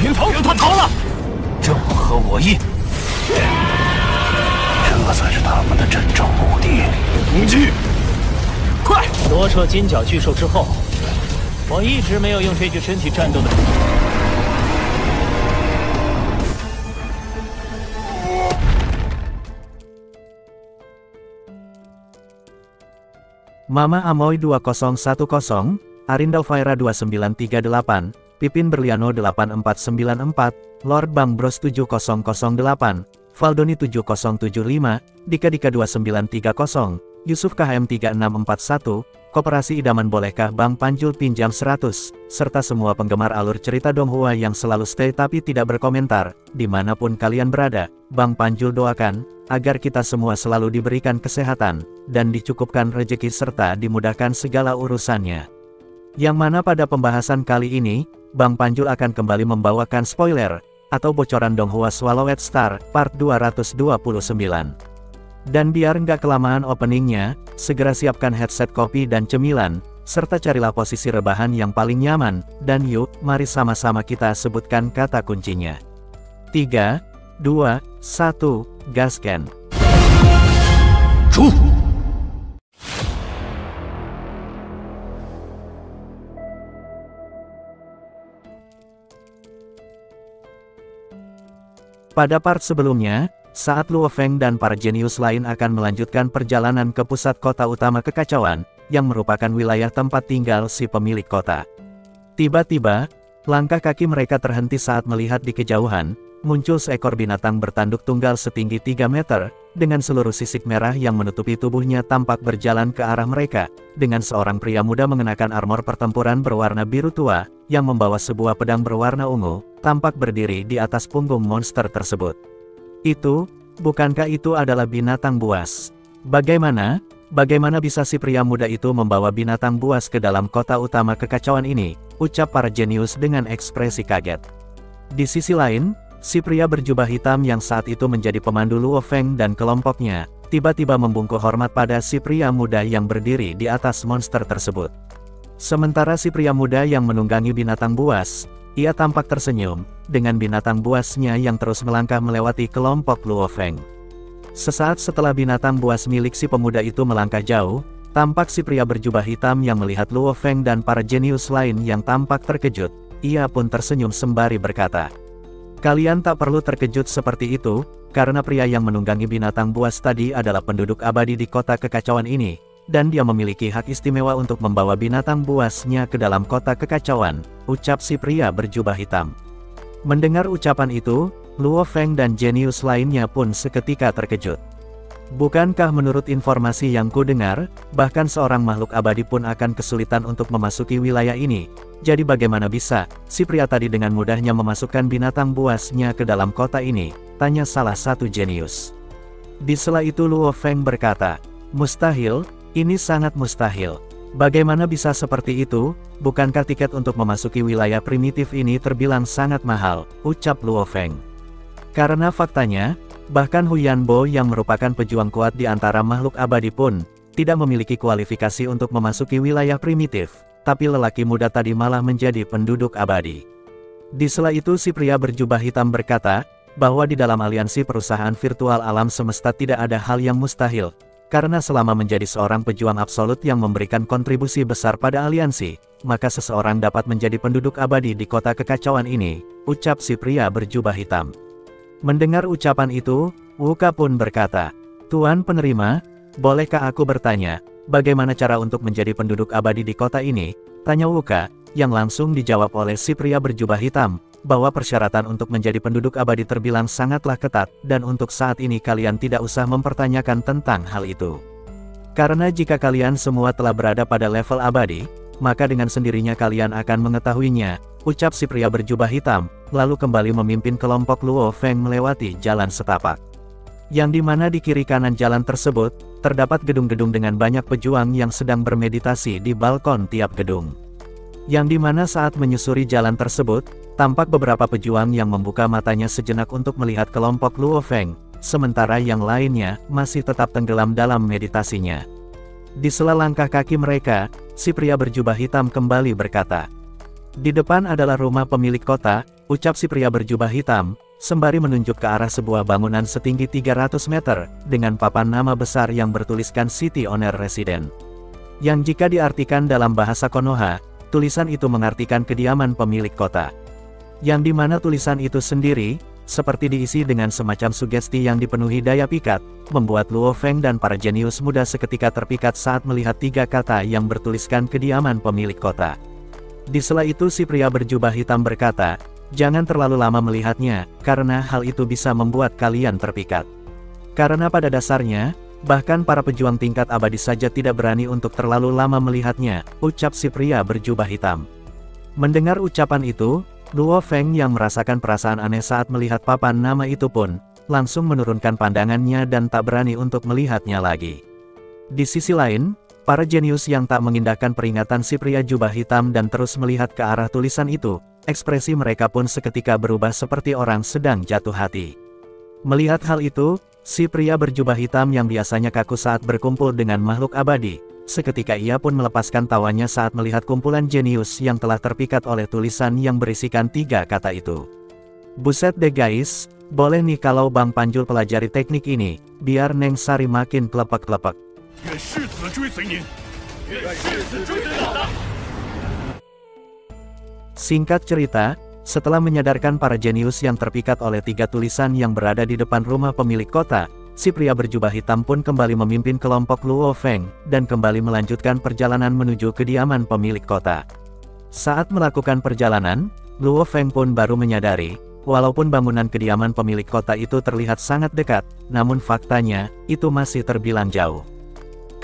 平逃，他逃了，这么合我意，这才是他们的真正目的。攻击！快！夺舍金角巨兽之后，我一直没有用这具身体战斗的。Mama Amoy 2010, Arinda Vaira 2938, Pipin Berliano 8494, Lord Bang Bros 7008, Valdoni 7075, Dika Dika 2930, Yusuf KHM 3641, Koperasi Idaman Bolehkah Bang Panjul pinjam 100, serta semua penggemar alur cerita Donghua yang selalu stay tapi tidak berkomentar, dimanapun kalian berada, Bang Panjul doakan, agar kita semua selalu diberikan kesehatan, dan dicukupkan rezeki serta dimudahkan segala urusannya. Yang mana pada pembahasan kali ini, Bang Panjul akan kembali membawakan spoiler, atau bocoran Donghua Swallowed Star, part 229. Dan biar nggak kelamaan openingnya, segera siapkan headset kopi dan cemilan, serta carilah posisi rebahan yang paling nyaman, dan yuk, mari sama-sama kita sebutkan kata kuncinya. 3, 2, 1, gaskan. Pada part sebelumnya, saat Luo Feng dan para jenius lain akan melanjutkan perjalanan ke pusat kota utama kekacauan, yang merupakan wilayah tempat tinggal si pemilik kota. Tiba-tiba, langkah kaki mereka terhenti saat melihat di kejauhan, muncul seekor binatang bertanduk tunggal setinggi 3 meter, dengan seluruh sisik merah yang menutupi tubuhnya tampak berjalan ke arah mereka, dengan seorang pria muda mengenakan armor pertempuran berwarna biru tua, yang membawa sebuah pedang berwarna ungu, tampak berdiri di atas punggung monster tersebut. Bukankah itu adalah binatang buas? Bagaimana bisa si pria muda itu membawa binatang buas ke dalam kota utama kekacauan ini? Ucap para jenius dengan ekspresi kaget. Di sisi lain, si pria berjubah hitam yang saat itu menjadi pemandu Luo Feng dan kelompoknya, tiba-tiba membungkuk hormat pada si pria muda yang berdiri di atas monster tersebut. Sementara si pria muda yang menunggangi binatang buas, ia tampak tersenyum, dengan binatang buasnya yang terus melangkah melewati kelompok Luo Feng. Sesaat setelah binatang buas milik si pemuda itu melangkah jauh, tampak si pria berjubah hitam yang melihat Luo Feng dan para jenius lain yang tampak terkejut, ia pun tersenyum sembari berkata, "Kalian tak perlu terkejut seperti itu, karena pria yang menunggangi binatang buas tadi adalah penduduk abadi di kota kekacauan ini, dan dia memiliki hak istimewa untuk membawa binatang buasnya ke dalam kota kekacauan," ucap si pria berjubah hitam. Mendengar ucapan itu, Luo Feng dan jenius lainnya pun seketika terkejut. Bukankah menurut informasi yang ku dengar, bahkan seorang makhluk abadi pun akan kesulitan untuk memasuki wilayah ini? Jadi bagaimana bisa, si pria tadi dengan mudahnya memasukkan binatang buasnya ke dalam kota ini? Tanya salah satu jenius. Di sela itu Luo Feng berkata, "Mustahil, ini sangat mustahil. Bagaimana bisa seperti itu? Bukankah tiket untuk memasuki wilayah primitif ini terbilang sangat mahal?" ucap Luo Feng. Karena faktanya, bahkan Huyan Bo yang merupakan pejuang kuat di antara makhluk abadi pun, tidak memiliki kualifikasi untuk memasuki wilayah primitif, tapi lelaki muda tadi malah menjadi penduduk abadi. Di sela itu si pria berjubah hitam berkata, bahwa di dalam aliansi perusahaan virtual alam semesta tidak ada hal yang mustahil, karena selama menjadi seorang pejuang absolut yang memberikan kontribusi besar pada aliansi, maka seseorang dapat menjadi penduduk abadi di kota kekacauan ini, ucap si pria berjubah hitam. Mendengar ucapan itu, Wuka pun berkata, "Tuan penerima, bolehkah aku bertanya, bagaimana cara untuk menjadi penduduk abadi di kota ini?" tanya Wuka, yang langsung dijawab oleh si pria berjubah hitam, bahwa persyaratan untuk menjadi penduduk abadi terbilang sangatlah ketat, dan untuk saat ini kalian tidak usah mempertanyakan tentang hal itu. Karena jika kalian semua telah berada pada level abadi, maka dengan sendirinya kalian akan mengetahuinya, ucap si pria berjubah hitam, lalu kembali memimpin kelompok Luo Feng melewati jalan setapak. Yang dimana di kiri kanan jalan tersebut, terdapat gedung-gedung dengan banyak pejuang yang sedang bermeditasi di balkon tiap gedung. Yang dimana saat menyusuri jalan tersebut, tampak beberapa pejuang yang membuka matanya sejenak untuk melihat kelompok Luo Feng, sementara yang lainnya masih tetap tenggelam dalam meditasinya. Di sela langkah kaki mereka, si pria berjubah hitam kembali berkata, "Di depan adalah rumah pemilik kota, ucap si pria berjubah hitam, sembari menunjuk ke arah sebuah bangunan setinggi 300 meter, dengan papan nama besar yang bertuliskan City Owner Resident. Yang jika diartikan dalam bahasa Konoha, tulisan itu mengartikan kediaman pemilik kota. Yang dimana tulisan itu sendiri, seperti diisi dengan semacam sugesti yang dipenuhi daya pikat, membuat Luo Feng dan para jenius muda seketika terpikat saat melihat 3 kata yang bertuliskan kediaman pemilik kota. Di sela itu si pria berjubah hitam berkata, "Jangan terlalu lama melihatnya, karena hal itu bisa membuat kalian terpikat. Karena pada dasarnya, bahkan para pejuang tingkat abadi saja tidak berani untuk terlalu lama melihatnya," ucap si pria berjubah hitam. Mendengar ucapan itu, Luo Feng yang merasakan perasaan aneh saat melihat papan nama itu pun, langsung menurunkan pandangannya dan tak berani untuk melihatnya lagi. Di sisi lain, para jenius yang tak mengindahkan peringatan si pria jubah hitam dan terus melihat ke arah tulisan itu, ekspresi mereka pun seketika berubah seperti orang sedang jatuh hati. Melihat hal itu, si pria berjubah hitam yang biasanya kaku saat berkumpul dengan makhluk abadi, seketika ia pun melepaskan tawanya saat melihat kumpulan jenius yang telah terpikat oleh tulisan yang berisikan 3 kata itu. "Buset deh guys, boleh nih kalau Bang Panjul pelajari teknik ini, biar Neng Sari makin kelepek-kelepek." Singkat cerita, setelah menyadarkan para jenius yang terpikat oleh 3 tulisan yang berada di depan rumah pemilik kota, si pria berjubah hitam pun kembali memimpin kelompok Luo Feng, dan kembali melanjutkan perjalanan menuju kediaman pemilik kota. Saat melakukan perjalanan, Luo Feng pun baru menyadari, walaupun bangunan kediaman pemilik kota itu terlihat sangat dekat, namun faktanya, itu masih terbilang jauh.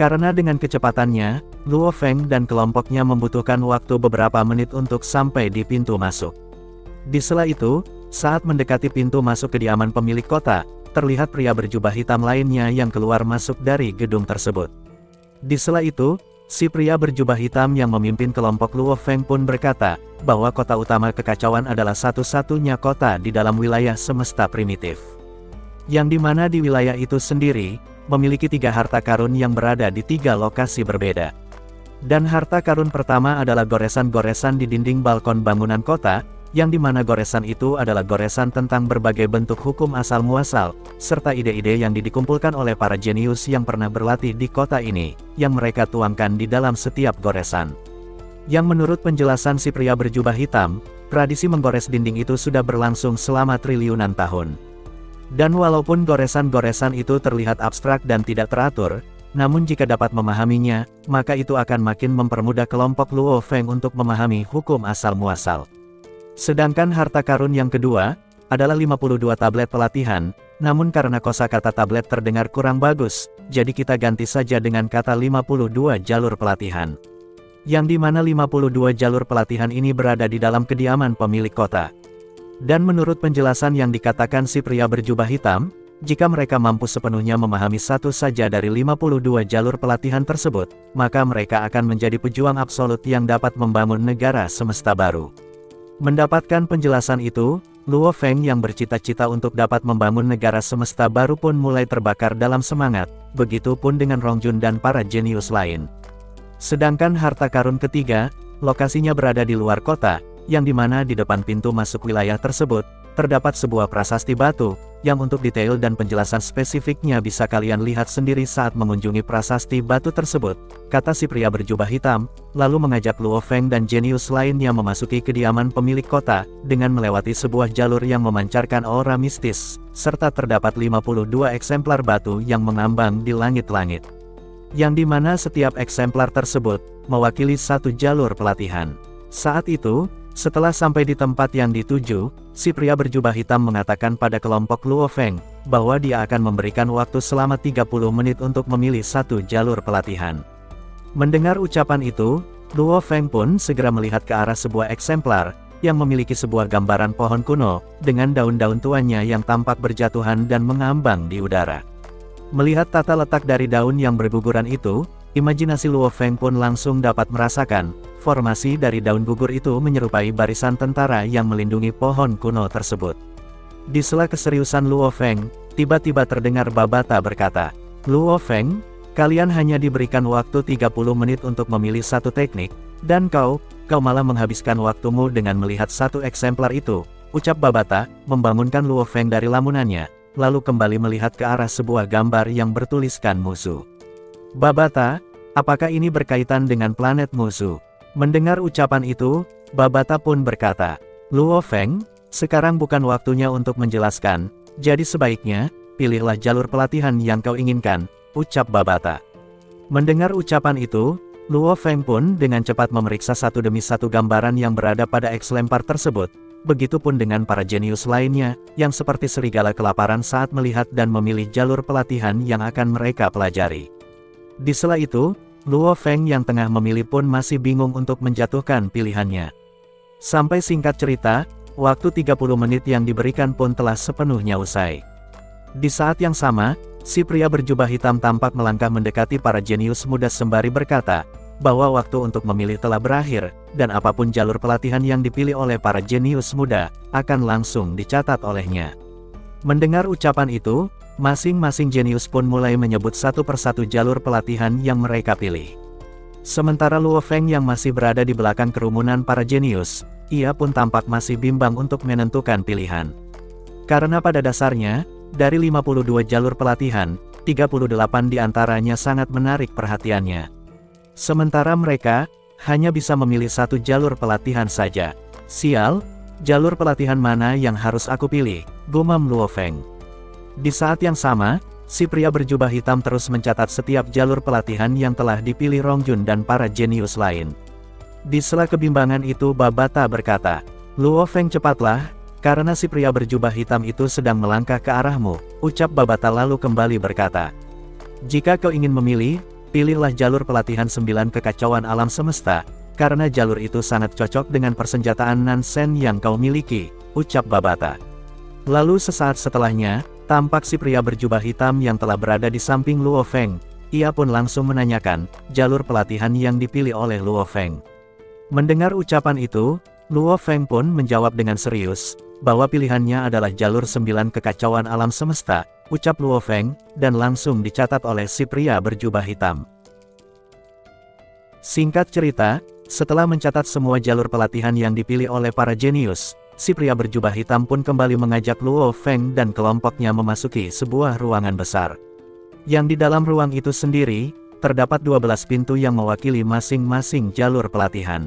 Karena dengan kecepatannya, Luo Feng dan kelompoknya membutuhkan waktu beberapa menit untuk sampai di pintu masuk. Di sela itu, saat mendekati pintu masuk kediaman pemilik kota, terlihat pria berjubah hitam lainnya yang keluar masuk dari gedung tersebut. Di sela itu, si pria berjubah hitam yang memimpin kelompok Luo Feng pun berkata, bahwa kota utama kekacauan adalah satu-satunya kota di dalam wilayah semesta primitif. Yang dimana di wilayah itu sendiri, memiliki 3 harta karun yang berada di 3 lokasi berbeda. Dan harta karun pertama adalah goresan-goresan di dinding balkon bangunan kota, yang dimana goresan itu adalah goresan tentang berbagai bentuk hukum asal-muasal, serta ide-ide yang dikumpulkan oleh para jenius yang pernah berlatih di kota ini, yang mereka tuangkan di dalam setiap goresan. Yang menurut penjelasan si pria berjubah hitam, tradisi menggores dinding itu sudah berlangsung selama triliunan tahun. Dan walaupun goresan-goresan itu terlihat abstrak dan tidak teratur, namun jika dapat memahaminya, maka itu akan makin mempermudah kelompok Luo Feng untuk memahami hukum asal-muasal. Sedangkan harta karun yang kedua, adalah 52 tablet pelatihan, namun karena kosakata tablet terdengar kurang bagus, jadi kita ganti saja dengan kata 52 jalur pelatihan. Yang dimana 52 jalur pelatihan ini berada di dalam kediaman pemilik kota. Dan menurut penjelasan yang dikatakan si pria berjubah hitam, jika mereka mampu sepenuhnya memahami satu saja dari 52 jalur pelatihan tersebut, maka mereka akan menjadi pejuang absolut yang dapat membangun negara semesta baru. Mendapatkan penjelasan itu, Luo Feng yang bercita-cita untuk dapat membangun negara semesta baru pun mulai terbakar dalam semangat, begitupun dengan Rongjun dan para jenius lain. Sedangkan harta karun ketiga, lokasinya berada di luar kota, yang dimana di depan pintu masuk wilayah tersebut, terdapat sebuah prasasti batu, yang untuk detail dan penjelasan spesifiknya bisa kalian lihat sendiri saat mengunjungi prasasti batu tersebut, kata si pria berjubah hitam, lalu mengajak Luo Feng dan jenius lainnya memasuki kediaman pemilik kota, dengan melewati sebuah jalur yang memancarkan aura mistis, serta terdapat 52 eksemplar batu yang mengambang di langit-langit. Yang dimana setiap eksemplar tersebut, mewakili satu jalur pelatihan. Saat itu, setelah sampai di tempat yang dituju, si pria berjubah hitam mengatakan pada kelompok Luo Feng, bahwa dia akan memberikan waktu selama 30 menit untuk memilih satu jalur pelatihan. Mendengar ucapan itu, Luo Feng pun segera melihat ke arah sebuah eksemplar, yang memiliki sebuah gambaran pohon kuno, dengan daun-daun tuanya yang tampak berjatuhan dan mengambang di udara. Melihat tata letak dari daun yang berguguran itu, imajinasi Luo Feng pun langsung dapat merasakan, formasi dari daun gugur itu menyerupai barisan tentara yang melindungi pohon kuno tersebut. Di sela keseriusan Luo Feng, tiba-tiba terdengar Babata berkata, "Luo Feng, kalian hanya diberikan waktu 30 menit untuk memilih satu teknik, dan kau malah menghabiskan waktumu dengan melihat satu eksemplar itu. ucap Babata, membangunkan Luo Feng dari lamunannya, lalu kembali melihat ke arah sebuah gambar yang bertuliskan musuh. Babata, apakah ini berkaitan dengan planet musuh? Mendengar ucapan itu, Babata pun berkata, Luo Feng, sekarang bukan waktunya untuk menjelaskan, jadi sebaiknya, pilihlah jalur pelatihan yang kau inginkan, ucap Babata. Mendengar ucapan itu, Luo Feng pun dengan cepat memeriksa satu demi satu gambaran yang berada pada X lempar tersebut. Begitupun dengan para jenius lainnya, yang seperti serigala kelaparan saat melihat dan memilih jalur pelatihan yang akan mereka pelajari. Di sela itu, Luo Feng yang tengah memilih pun masih bingung untuk menjatuhkan pilihannya. Sampai singkat cerita, waktu 30 menit yang diberikan pun telah sepenuhnya usai. Di saat yang sama, si pria berjubah hitam tampak melangkah mendekati para jenius muda sembari berkata, bahwa waktu untuk memilih telah berakhir, dan apapun jalur pelatihan yang dipilih oleh para jenius muda, akan langsung dicatat olehnya. Mendengar ucapan itu, masing-masing jenius pun mulai menyebut satu persatu jalur pelatihan yang mereka pilih. Sementara Luo Feng yang masih berada di belakang kerumunan para jenius, ia pun tampak masih bimbang untuk menentukan pilihan. Karena pada dasarnya, dari 52 jalur pelatihan, 38 diantaranya sangat menarik perhatiannya. Sementara mereka, hanya bisa memilih satu jalur pelatihan saja. Sial, jalur pelatihan mana yang harus aku pilih, gumam Luo Feng. Di saat yang sama, si pria berjubah hitam terus mencatat setiap jalur pelatihan yang telah dipilih Rongjun dan para jenius lain. Di sela kebimbangan itu Babata berkata, Luo Feng cepatlah, karena si pria berjubah hitam itu sedang melangkah ke arahmu, ucap Babata lalu kembali berkata. Jika kau ingin memilih, pilihlah jalur pelatihan 9 kekacauan alam semesta, karena jalur itu sangat cocok dengan persenjataan Nansen yang kau miliki, ucap Babata. Lalu sesaat setelahnya, tampak si pria berjubah hitam yang telah berada di samping Luo Feng, ia pun langsung menanyakan, jalur pelatihan yang dipilih oleh Luo Feng. Mendengar ucapan itu, Luo Feng pun menjawab dengan serius, bahwa pilihannya adalah jalur 9 kekacauan alam semesta, ucap Luo Feng, dan langsung dicatat oleh si pria berjubah hitam. Singkat cerita, setelah mencatat semua jalur pelatihan yang dipilih oleh para jenius, si pria berjubah hitam pun kembali mengajak Luo Feng dan kelompoknya memasuki sebuah ruangan besar. Yang di dalam ruang itu sendiri, terdapat 12 pintu yang mewakili masing-masing jalur pelatihan.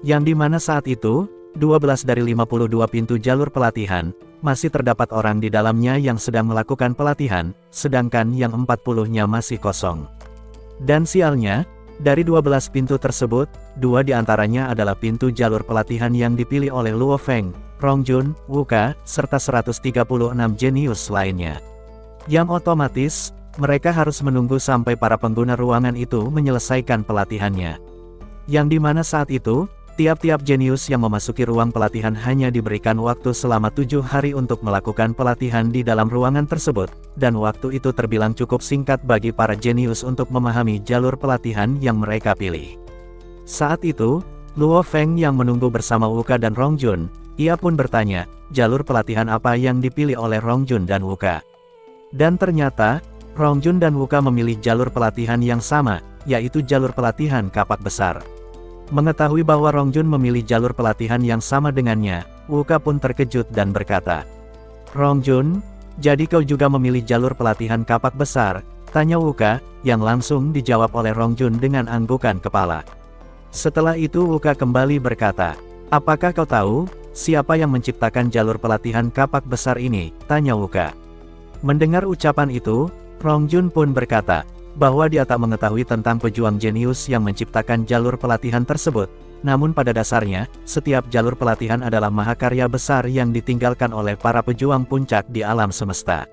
Yang dimana saat itu, 12 dari 52 pintu jalur pelatihan, masih terdapat orang di dalamnya yang sedang melakukan pelatihan, sedangkan yang 40-nya masih kosong. Dan sialnya, dari 12 pintu tersebut, 2 diantaranya adalah pintu jalur pelatihan yang dipilih oleh Luo Feng, Rongjun, Wuka, serta 136 jenius lainnya. Yang otomatis, mereka harus menunggu sampai para pengguna ruangan itu menyelesaikan pelatihannya. Yang dimana saat itu, tiap-tiap jenius yang memasuki ruang pelatihan hanya diberikan waktu selama 7 hari untuk melakukan pelatihan di dalam ruangan tersebut, dan waktu itu terbilang cukup singkat bagi para jenius untuk memahami jalur pelatihan yang mereka pilih. Saat itu, Luo Feng yang menunggu bersama Wuka dan Rongjun, ia pun bertanya, jalur pelatihan apa yang dipilih oleh Rongjun dan Wuka. Dan ternyata, Rongjun dan Wuka memilih jalur pelatihan yang sama, yaitu jalur pelatihan kapak besar. Mengetahui bahwa Rongjun memilih jalur pelatihan yang sama dengannya, Wuka pun terkejut dan berkata, Rongjun, jadi kau juga memilih jalur pelatihan kapak besar? Tanya Wuka, yang langsung dijawab oleh Rongjun dengan anggukan kepala. Setelah itu Wuka kembali berkata, apakah kau tahu, siapa yang menciptakan jalur pelatihan kapak besar ini? Tanya Wuka. Mendengar ucapan itu, Rongjun pun berkata, bahwa dia tak mengetahui tentang pejuang jenius yang menciptakan jalur pelatihan tersebut, namun pada dasarnya, setiap jalur pelatihan adalah mahakarya besar yang ditinggalkan oleh para pejuang puncak di alam semesta.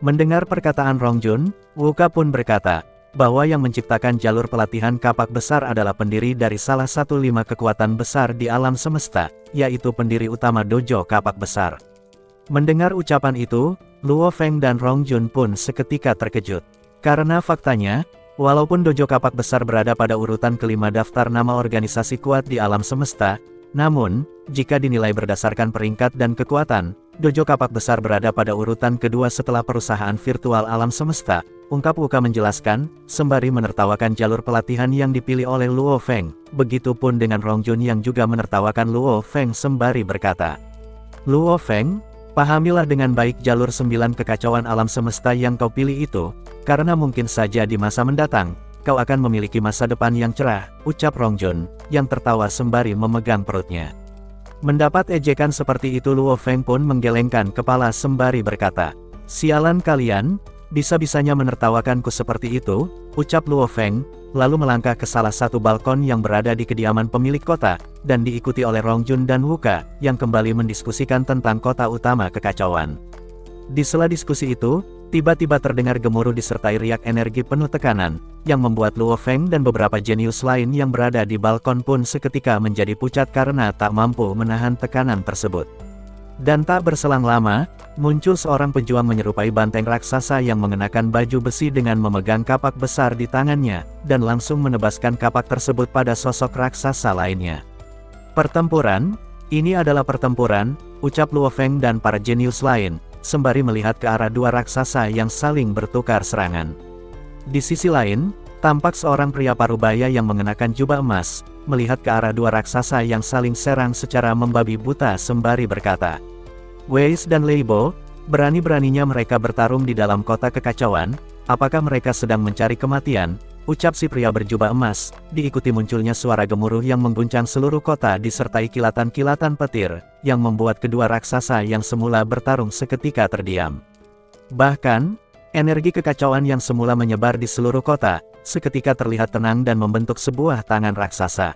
Mendengar perkataan Rongjun, Wuka pun berkata, bahwa yang menciptakan jalur pelatihan kapak besar adalah pendiri dari salah satu 5 kekuatan besar di alam semesta, yaitu pendiri utama dojo kapak besar. Mendengar ucapan itu, Luo Feng dan Rongjun pun seketika terkejut. Karena faktanya, walaupun dojo kapak besar berada pada urutan kelima daftar nama organisasi kuat di alam semesta, namun, jika dinilai berdasarkan peringkat dan kekuatan, dojo kapak besar berada pada urutan kedua setelah perusahaan virtual alam semesta, ungkap Wuka menjelaskan, sembari menertawakan jalur pelatihan yang dipilih oleh Luo Feng. Begitupun dengan Rongjun yang juga menertawakan Luo Feng sembari berkata, Luo Feng, pahamilah dengan baik jalur 9 kekacauan alam semesta yang kau pilih itu, karena mungkin saja di masa mendatang, kau akan memiliki masa depan yang cerah, ucap Rongjun, yang tertawa sembari memegang perutnya. Mendapat ejekan seperti itu Luo Feng pun menggelengkan kepala sembari berkata, "Sialan kalian, bisa-bisanya menertawakanku seperti itu," ucap Luo Feng, lalu melangkah ke salah satu balkon yang berada di kediaman pemilik kota, dan diikuti oleh Rongjun dan Wuka, yang kembali mendiskusikan tentang kota utama kekacauan. Di sela diskusi itu, tiba-tiba terdengar gemuruh disertai riak energi penuh tekanan, yang membuat Luo Feng dan beberapa jenius lain yang berada di balkon pun seketika menjadi pucat karena tak mampu menahan tekanan tersebut. Dan tak berselang lama, muncul seorang pejuang menyerupai banteng raksasa yang mengenakan baju besi dengan memegang kapak besar di tangannya, dan langsung menebaskan kapak tersebut pada sosok raksasa lainnya. "Pertempuran? Ini adalah pertempuran," ucap Luo Feng dan para jenius lain, sembari melihat ke arah dua raksasa yang saling bertukar serangan. Di sisi lain, tampak seorang pria parubaya yang mengenakan jubah emas, melihat ke arah dua raksasa yang saling serang secara membabi buta sembari berkata, "Weiss dan Leibo, berani-beraninya mereka bertarung di dalam kota kekacauan, apakah mereka sedang mencari kematian?" ucap si pria berjubah emas, diikuti munculnya suara gemuruh yang mengguncang seluruh kota disertai kilatan-kilatan petir, yang membuat kedua raksasa yang semula bertarung seketika terdiam. Bahkan, energi kekacauan yang semula menyebar di seluruh kota, seketika terlihat tenang dan membentuk sebuah tangan raksasa.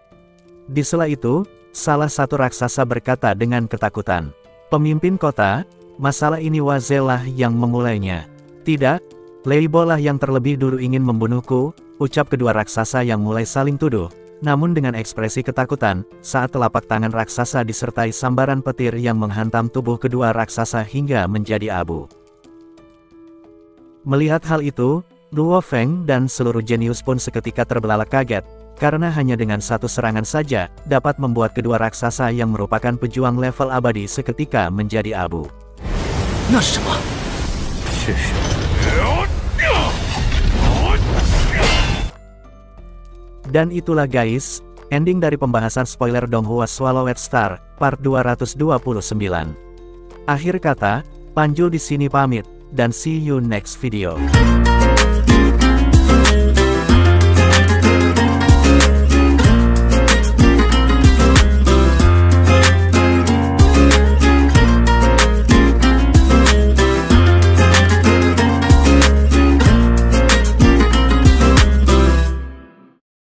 Di sela itu, salah satu raksasa berkata dengan ketakutan, "Pemimpin kota, masalah ini Wazelah yang memulainya." "Tidak, Leibo lah yang terlebih dulu ingin membunuhku," ucap kedua raksasa yang mulai saling tuduh, namun dengan ekspresi ketakutan, saat telapak tangan raksasa disertai sambaran petir yang menghantam tubuh kedua raksasa hingga menjadi abu. Melihat hal itu, Luo Feng dan seluruh jenius pun seketika terbelalak kaget, karena hanya dengan satu serangan saja, dapat membuat kedua raksasa yang merupakan pejuang level abadi seketika menjadi abu. 那是什么？是。 Dan itulah guys, ending dari pembahasan spoiler Donghua Swallowed Star, part 229. Akhir kata, Panjul di sini pamit, dan see you next video.